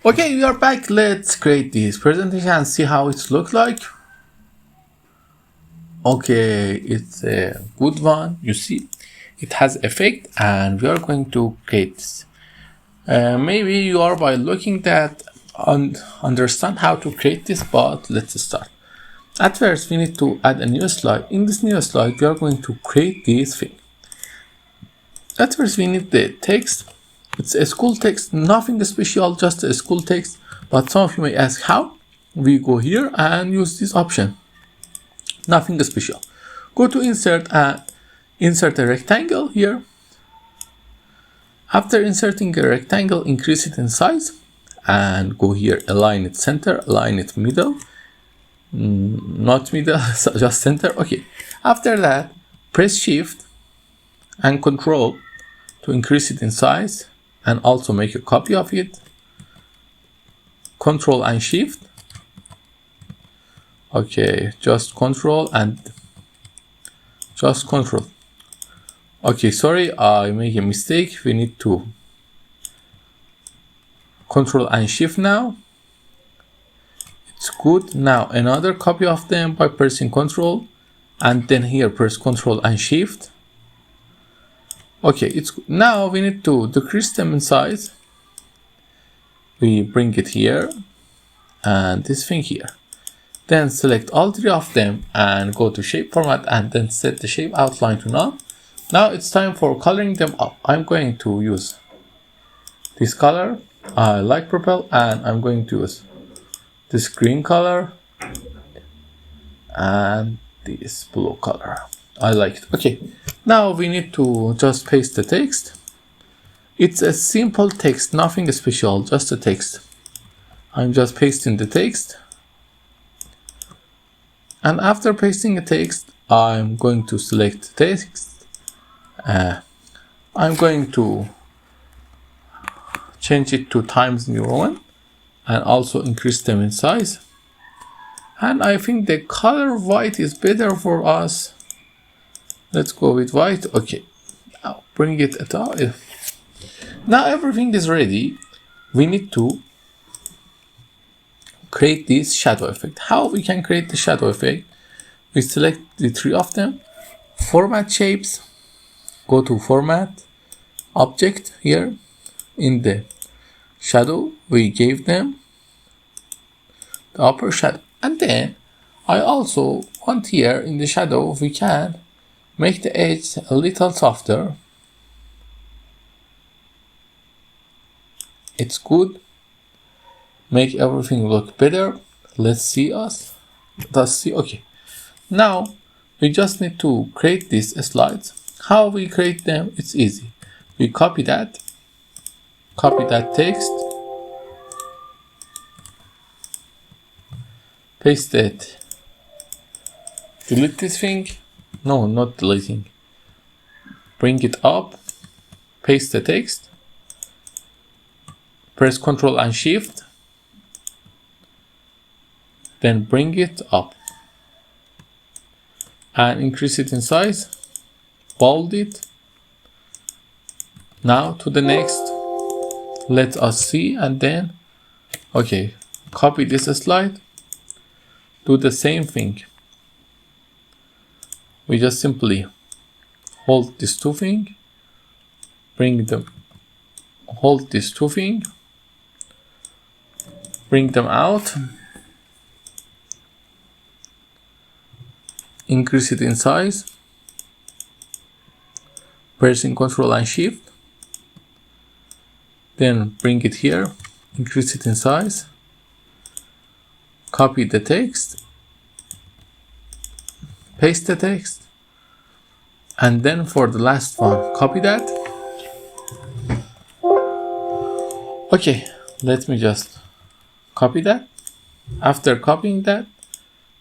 Okay, we are back. Let's create this presentation and see how it looks like. Okay, it's a good one. You see, it has effect and we are going to create this. Maybe you are by looking that understand how to create this, but let's start. At first, we need to add a new slide. In this new slide, we are going to create this thing. At first, we need the text. It's a school text, nothing special, just a school text. But some of you may ask how. We go here and use this option. Nothing special. Go to insert and insert a rectangle here. After inserting a rectangle, increase it in size and go here, align it center, align it middle. Not middle, just center. Okay. After that, press shift and control to increase it in size and also make a copy of it. Control and shift. Okay, just control and just control. Okay, sorry, I made a mistake. We need to control and shift now. It's good. Now another copy of them by pressing control and then here press control and shift. Okay, it's good. Now we need to decrease them in size. We bring it here and this thing here. Then select all three of them and go to shape format and then set the shape outline to none. Now it's time for coloring them up. I'm going to use this color. I like purple and I'm going to use this green color and this blue color. I like it. Okay, now we need to just paste the text. It's a simple text, nothing special, just a text. I'm just pasting the text. And after pasting the text, I'm going to select text. I'm going to change it to Times New Roman and also increase them in size. And I think the color white is better for us. Let's go with white. Okay, now bring it at all. Now everything is ready. We need to create this shadow effect. How we can create the shadow effect? We select the three of them, format shapes, go to format, object here. In the shadow, we gave them the upper shadow. And then I also want here in the shadow, we can make the edge a little softer. It's good. Make everything look better. Let's see us. Let's see. Okay. Now we just need to create these slides. How we create them? It's easy. We copy that text, paste it, delete this thing. No, not deleting. Bring it up, paste the text, press Ctrl and Shift, then bring it up and increase it in size, bold it. Now to the next, let us see, and then, okay, copy this slide, do the same thing. We just simply hold these two things, bring them, hold these two things, bring them out, increase it in size, pressing Ctrl and Shift, then bring it here, increase it in size, copy the text, paste the text, and then for the last one, copy that. Okay, let me just copy that. After copying that,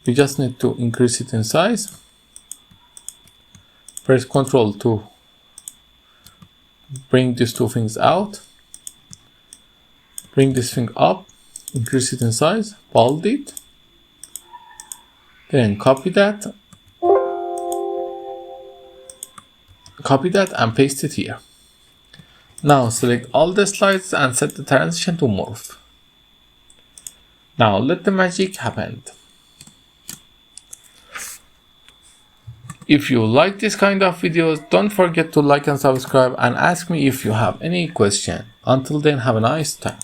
we just need to increase it in size. Press Ctrl to bring these two things out. Bring this thing up, increase it in size, bold it. Then copy that and paste it here. Now select all the slides and set the transition to morph. Now let the magic happen. If you like this kind of videos, don't forget to like and subscribe and ask me if you have any question. Until then, have a nice time.